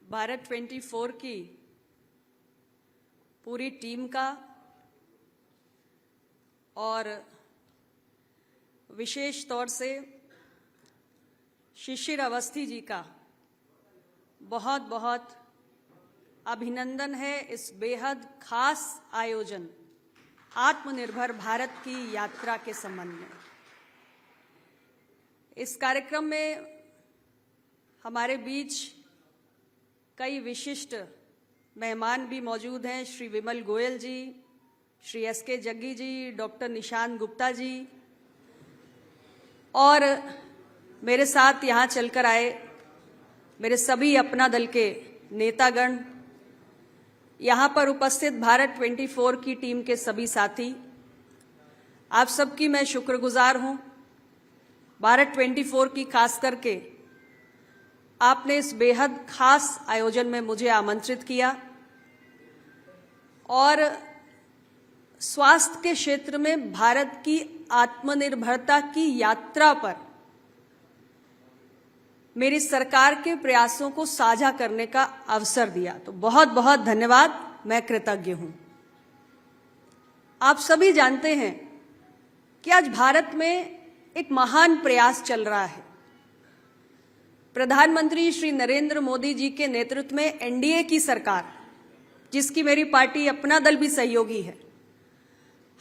भारत 24 की पूरी टीम का और विशेष तौर से शिशिर अवस्थी जी का बहुत बहुत अभिनंदन है इस बेहद खास आयोजन आत्मनिर्भर भारत की यात्रा के संबंध में। इस कार्यक्रम में हमारे बीच कई विशिष्ट मेहमान भी मौजूद हैं। श्री विमल गोयल जी, श्री एस.के. जग्गी जी, डॉक्टर निशांत गुप्ता जी और मेरे साथ यहाँ चलकर आए मेरे सभी अपना दल के नेतागण, यहाँ पर उपस्थित भारत 24 की टीम के सभी साथी, आप सबकी मैं शुक्रगुजार हूँ। भारत 24 की खास करके आपने इस बेहद खास आयोजन में मुझे आमंत्रित किया और स्वास्थ्य के क्षेत्र में भारत की आत्मनिर्भरता की यात्रा पर मेरी सरकार के प्रयासों को साझा करने का अवसर दिया। तो बहुत बहुत धन्यवाद, मैं कृतज्ञ हूं। आप सभी जानते हैं कि आज भारत में एक महान प्रयास चल रहा है। प्रधानमंत्री श्री नरेंद्र मोदी जी के नेतृत्व में एनडीए की सरकार, जिसकी मेरी पार्टी अपना दल भी सहयोगी है,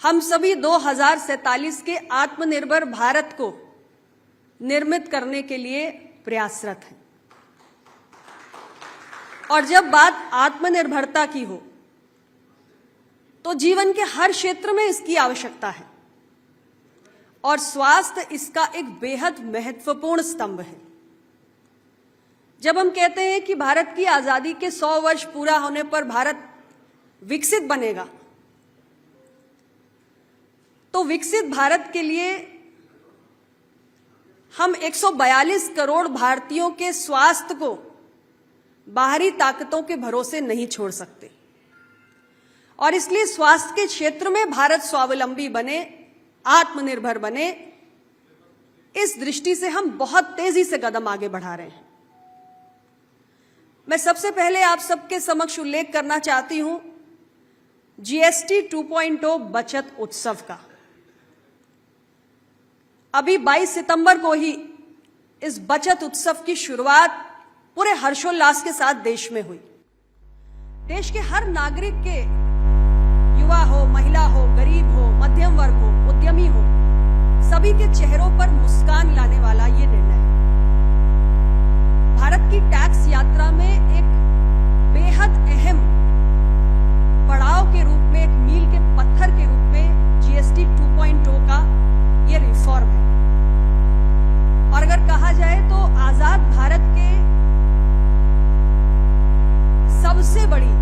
हम सभी 2047 के आत्मनिर्भर भारत को निर्मित करने के लिए प्रयासरत हैं। और जब बात आत्मनिर्भरता की हो तो जीवन के हर क्षेत्र में इसकी आवश्यकता है और स्वास्थ्य इसका एक बेहद महत्वपूर्ण स्तंभ है। जब हम कहते हैं कि भारत की आजादी के 100 वर्ष पूरा होने पर भारत विकसित बनेगा, तो विकसित भारत के लिए हम 142 करोड़ भारतीयों के स्वास्थ्य को बाहरी ताकतों के भरोसे नहीं छोड़ सकते और इसलिए स्वास्थ्य के क्षेत्र में भारत स्वावलंबी बने, आत्मनिर्भर बने, इस दृष्टि से हम बहुत तेजी से कदम आगे बढ़ा रहे हैं। मैं सबसे पहले आप सबके समक्ष उल्लेख करना चाहती हूं जीएसटी 2.0 बचत उत्सव का। अभी 22 सितंबर को ही इस बचत उत्सव की शुरुआत पूरे हर्षोल्लास के साथ देश में हुई। देश के हर नागरिक के, युवा हो, महिला हो, गरीब हो, मध्यम वर्ग हो, उद्यमी हो, सभी के चेहरों पर मुस्कान लाने वाला ये निर्णय है। भारत की टैक्स यात्रा में एक बेहद अहम पड़ाव के रूप में, एक मील के पत्थर के रूप में जीएसटी 2.0 का ये रिफॉर्म है। और अगर कहा जाए तो आजाद भारत के सबसे बड़ी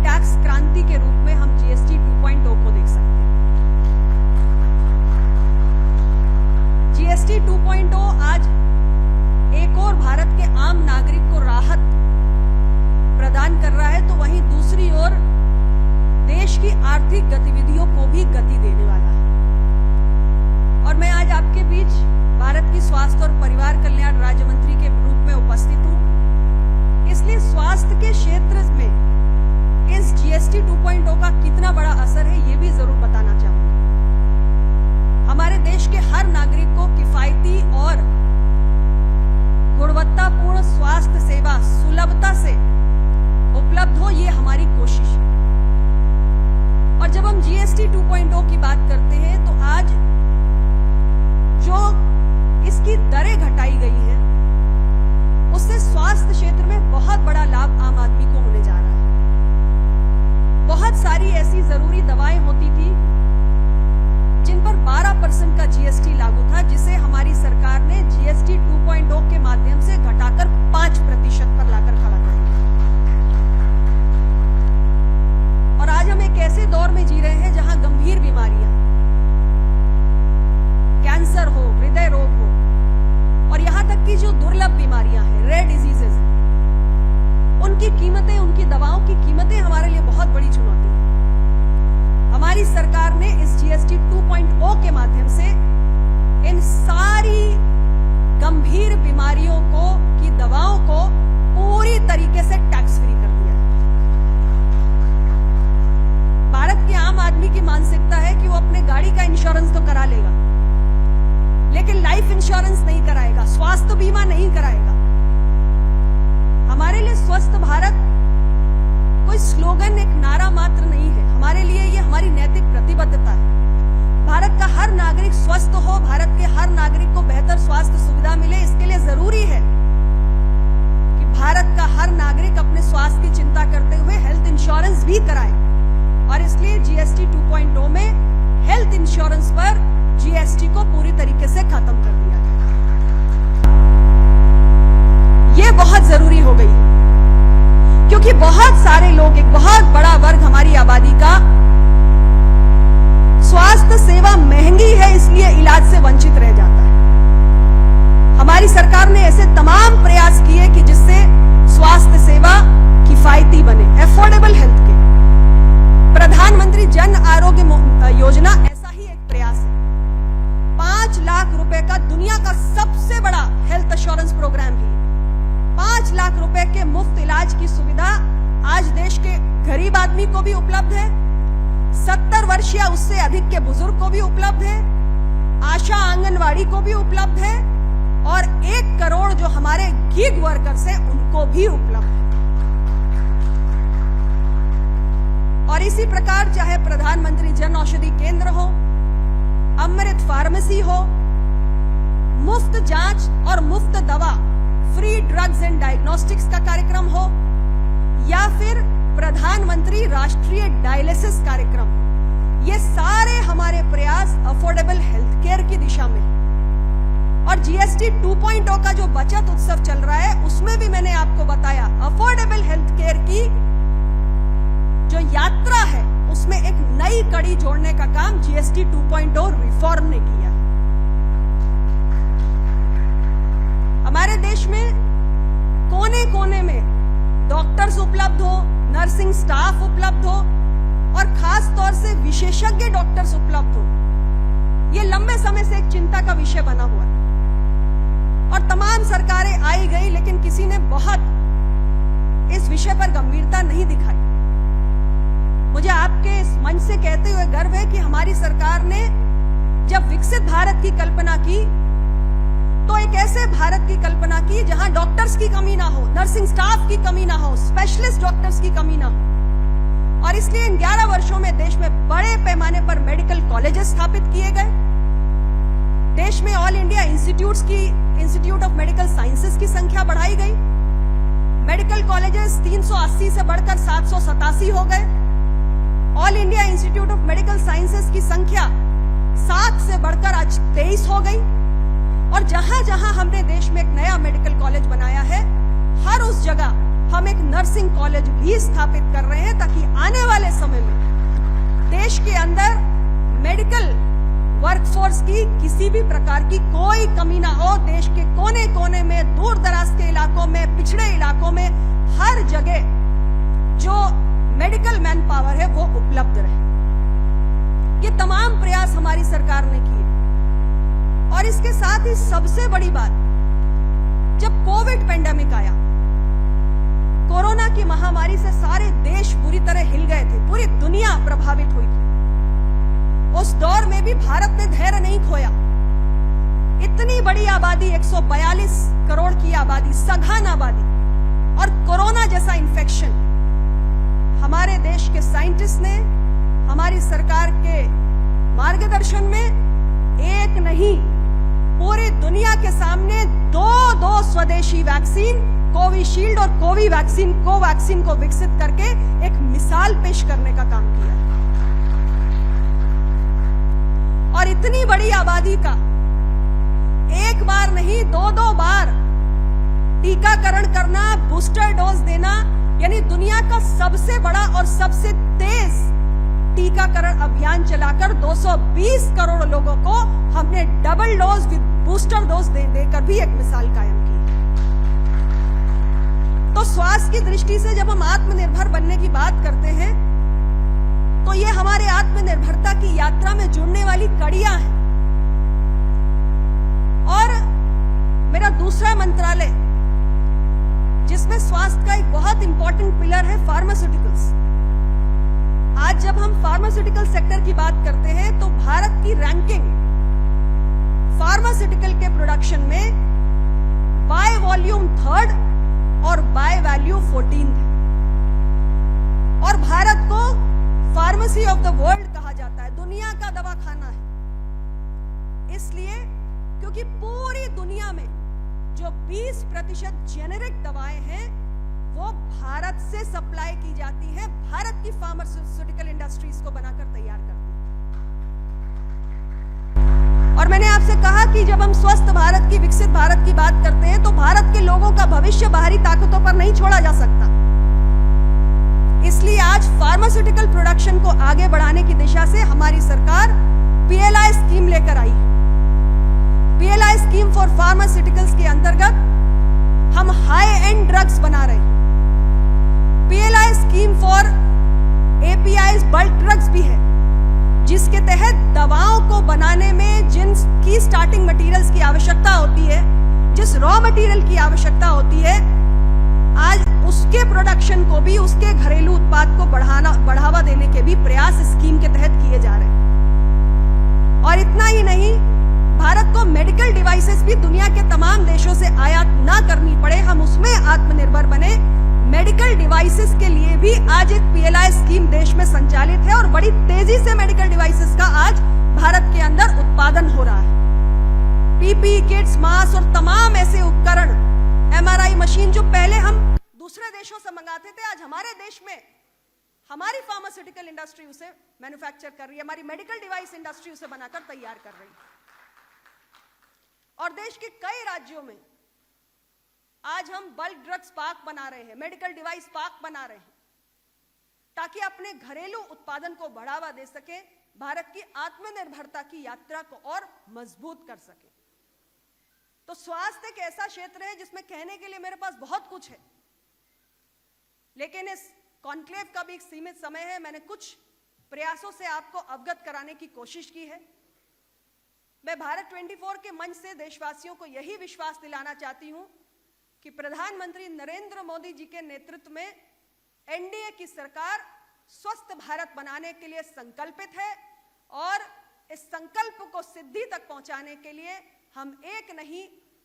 टैक्स क्रांति के रूप में हम जीएसटी 2.0 को देख सकते हैं। जीएसटी 2.0 आज एक और भारत के आम नागरिक को राहत प्रदान कर रहा है, तो वहीं दूसरी ओर देश की आर्थिक गतिविधियों को भी गति देने वाला है। और मैं आज आपके बीच भारत की स्वास्थ्य और परिवार कल्याण राज्य मंत्री के रूप में उपस्थित हूं, इसलिए स्वास्थ्य के क्षेत्र में इस जीएसटी 2.0 का कितना बड़ा असर है ये भी जरूर बताना चाहूंगी। हमारे देश के हर नागरिक को किफायती और गुणवत्तापूर्ण स्वास्थ्य सेवा सुलभता से उपलब्ध हो, ये हमारी कोशिश है। और जब हम जीएसटी 2.0 की बात करते हैं तो आज जो इसकी दरें घटाई गई है, उससे स्वास्थ्य क्षेत्र में बहुत बड़ा लाभ आम आदमी को होने जा रहा है। बहुत सारी ऐसी जरूरी दवाएं होती थी जिन पर 12% का जीएसटी लागू था, जिसे हमारी सरकार ने जीएसटी 2.0 के माध्यम से घटाकर 5% पर लाकर खड़ा कर दिया। और आज हम एक ऐसे दौर में जी रहे हैं जहां गंभीर बीमारियां, कैंसर हो, हृदय रोग हो और यहां तक कि जो दुर्लभ बीमारियां हैं, रेयर डिजीजेज हैं, उनकी कीमतें, उनकी दवाओं की कीमतें हमारे लिए बहुत बड़ी चुनौती है। हमारी सरकार ने इस जीएसटी 2.0 के माध्यम से इन सारी गंभीर बीमारियों को की दवाओं को पूरी भारत कोई स्लोगन, एक नारा मात्र नहीं है। हमारे लिए ये हमारी नैतिक प्रतिबद्धता है। भारत का हर नागरिक स्वस्थ हो, भारत के हर नागरिक को बेहतर स्वास्थ्य सुविधा मिले, इसके लिए जरूरी है कि भारत का हर नागरिक अपने स्वास्थ्य की चिंता करते हुए हेल्थ इंश्योरेंस भी कराए। और इसलिए जीएसटी 2.0 में हेल्थ इंश्योरेंस पर जीएसटी को पूरी तरीके से खत्म कर दिया गया। ये बहुत जरूरी हो गई क्योंकि बहुत सारे लोग, एक बहुत बड़ा वर्ग हमारी आबादी का स्वास्थ्य सेवा महंगी है इसलिए इलाज से वंचित रह जाता है। हमारी सरकार ने ऐसे तमाम प्रयास किए कि जिससे स्वास्थ्य सेवा किफायती बने, अफोर्डेबल हेल्थ केयर। प्रधानमंत्री जन आरोग्य योजना ऐसा ही एक प्रयास है। 5 लाख रुपए का दुनिया का सबसे बड़ा हेल्थ एश्योरेंस प्रोग्राम है। 5 लाख रुपए के मुफ्त इलाज की सुविधा आज देश के गरीब आदमी को भी उपलब्ध है, 70 वर्ष या उससे अधिक के बुजुर्ग को भी उपलब्ध है, आशा आंगनवाड़ी को भी उपलब्ध है और 1 करोड़ जो हमारे गिग वर्कर्स हैं उनको भी उपलब्ध है। और इसी प्रकार चाहे प्रधानमंत्री जन औषधि केंद्र हो, अमृत फार्मेसी हो, मुफ्त जांच और मुफ्त दवा, फ्री ड्रग्स एंड डायग्नोस्टिक्स का कार्यक्रम हो, या फिर प्रधानमंत्री राष्ट्रीय डायलिसिस कार्यक्रम, ये सारे हमारे प्रयास अफोर्डेबल हेल्थ केयर की दिशा में। और जीएसटी 2.0 का जो बचत उत्सव चल रहा है उसमें भी मैंने आपको बताया अफोर्डेबल हेल्थ केयर की जो यात्रा है उसमें एक नई कड़ी जोड़ने का काम जीएसटी 2.0 रिफॉर्म ने किया। हमारे देश में कोने कोने में डॉक्टर्स उपलब्ध हो, नर्सिंग स्टाफ उपलब्ध हो और खास तौर से विशेषज्ञ डॉक्टर्स उपलब्ध हो, यह लंबे समय से एक चिंता का विषय बना हुआ है। और तमाम सरकारें आई गई लेकिन किसी ने बहुत इस विषय पर गंभीरता नहीं दिखाई। मुझे आपके इस मंच से कहते हुए गर्व है कि हमारी सरकार ने जब विकसित भारत की कल्पना की तो एक ऐसे भारत की कल्पना की जहां डॉक्टर्स की कमी ना हो, नर्सिंग स्टाफ की कमी ना हो, स्पेशलिस्ट डॉक्टर्स की कमी ना हो। और इसलिए इन 11 वर्षों में देश में बड़े पैमाने पर मेडिकल कॉलेजेस स्थापित किए गए। देश में all India institute of medical sciences की संख्या बढ़ाई गई। मेडिकल कॉलेजेस 380 से बढ़कर 787 हो गए। All India institute of medical sciences की संख्या 7 से बढ़कर आज 23 हो गई। और जहां जहां हमने देश में एक नया मेडिकल कॉलेज बनाया है, हर उस जगह हम एक नर्सिंग कॉलेज भी स्थापित कर रहे हैं ताकि आने वाले समय में देश के अंदर मेडिकल वर्कफोर्स की किसी भी प्रकार की कोई कमी ना हो। देश के कोने कोने में, दूर दराज के इलाकों में, पिछड़े इलाकों में, हर जगह जो मेडिकल मैन पावर है वो उपलब्ध रहे। ये तमाम प्रयास हमारी सरकार ने किए। और इसके साथ ही सबसे बड़ी बात, जब कोविड पेंडेमिक आया, कोरोना की महामारी से सारे देश पूरी तरह हिल गए थे, पूरी दुनिया प्रभावित हुई थी। उस दौर में भी भारत ने धैर्य नहीं खोया। इतनी बड़ी आबादी, 142 करोड़ की आबादी, सघन आबादी और कोरोना जैसा इन्फेक्शन, हमारे देश के साइंटिस्ट ने हमारी सरकार के मार्गदर्शन में एक नहीं पूरी दुनिया के सामने दो स्वदेशी वैक्सीन, कोविशील्ड और कोवैक्सीन को विकसित करके एक मिसाल पेश करने का काम किया। और इतनी बड़ी आबादी का एक बार नहीं 2-2 बार टीकाकरण करना, बूस्टर डोज देना, यानी दुनिया का सबसे बड़ा और सबसे तेज टीकाकरण अभियान चलाकर 220 करोड़ लोगों को हमने double dose with booster dose देकर भी एक मिसाल कायम की। तो स्वास्थ्य की दृष्टि से जब हम आत्मनिर्भर बनने की बात करते हैं तो ये हमारे आत्मनिर्भरता की यात्रा में जुड़ने वाली कड़ियां हैं। और मेरा दूसरा मंत्रालय जिसमें स्वास्थ्य का एक बहुत इंपॉर्टेंट पिलर है फार्मास्यूटिकल्स। आज जब हम फार्मास्यूटिकल सेक्टर की बात करते हैं तो भारत की रैंकिंग फार्मास्यूटिकल के प्रोडक्शन में बाय वॉल्यूम 3rd और बाय वैल्यू 14th है। फार्मेसी ऑफ द वर्ल्ड कहा जाता है, दुनिया का दवाखाना है। इसलिए क्योंकि पूरी दुनिया में जो 20% जेनेरिक दवाएं हैं वो भारत से सप्लाई की जाती है, भारत की फार्मास्यूटिकल इंडस्ट्रीज को बनाकर तैयार करती है। और मैंने आपसे कहा कि जब हम स्वस्थ भारत की, विकसित भारत की बात करते हैं तो भारत के लोगों का भविष्य बाहरी ताकतों पर नहीं छोड़ा जा सकता। इसलिए आज फार्मास्यूटिकल प्रोडक्शन को आगे बढ़ाने की दिशा से हमारी सरकार पीएलआई स्कीम लेकर आई है। पीएलआई स्कीम फॉर फार्मास्यूटिकल्स के अंतर्गत हम हाई एंड ड्रग्स बना रहे हैं। PLI scheme for APIs bulk drugs भी है, जिसके तहत दवाओं को बनाने में जिनकी स्टार्टिंग मटेरियल्स की आवश्यकता होती है, जिस रॉ मटेरियल की आवश्यकता होती है, आज उसके प्रोडक्शन को भी, उसके घरेलू उत्पाद को बढ़ावा देने के भी प्रयास स्कीम के तहत किए जा रहे हैं। और इतना ही नहीं, भारत को मेडिकल डिवाइसेस भी दुनिया के तमाम देशों से आयात ना करनी पड़े, हम उसमें आत्मनिर्भर बने। मेडिकल डिवाइसेस के लिए भी आज एक पीएलआई स्कीम देश में संचालित है और बड़ी तेजी से मेडिकल डिवाइसेस का आज भारत के अंदर उत्पादन हो रहा है। पीपीई किट्स, मास्क और तमाम ऐसे उपकरण, एमआरआई मशीन जो पहले हम दूसरे देशों से मंगाते थे, आज हमारे देश में हमारी फार्मास्यूटिकल इंडस्ट्री उसे मैन्युफैक्चर कर रही है, हमारी मेडिकल डिवाइस इंडस्ट्री उसे बनाकर तैयार कर रही है। और देश के कई राज्यों में आज हम बल्क ड्रग्स पार्क बना रहे हैं, मेडिकल डिवाइस पार्क बना रहे हैं, ताकि अपने घरेलू उत्पादन को बढ़ावा दे सके, भारत की आत्मनिर्भरता की यात्रा को और मजबूत कर सके। तो स्वास्थ्य एक ऐसा क्षेत्र है जिसमें कहने के लिए मेरे पास बहुत कुछ है, लेकिन इस कॉन्क्लेव का भी एक सीमित समय है। मैंने कुछ प्रयासों से आपको अवगत कराने की कोशिश की है। मैं भारत 24 के मंच से देशवासियों को यही विश्वास दिलाना चाहती हूं कि प्रधानमंत्री नरेंद्र मोदी जी के नेतृत्व में एनडीए की सरकार स्वस्थ भारत बनाने के लिए संकल्पित है और इस संकल्प को सिद्धि तक पहुंचाने के लिए हम एक नहीं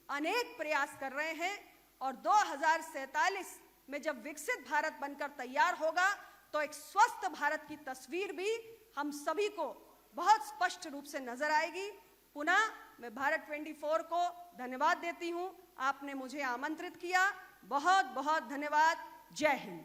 अनेक प्रयास कर रहे हैं। और 2047 में जब विकसित भारत बनकर तैयार होगा तो एक स्वस्थ भारत की तस्वीर भी हम सभी को बहुत स्पष्ट रूप से नजर आएगी। पुनः मैं भारत 24 को धन्यवाद देती हूं, आपने मुझे आमंत्रित किया, बहुत बहुत धन्यवाद। जय हिंद।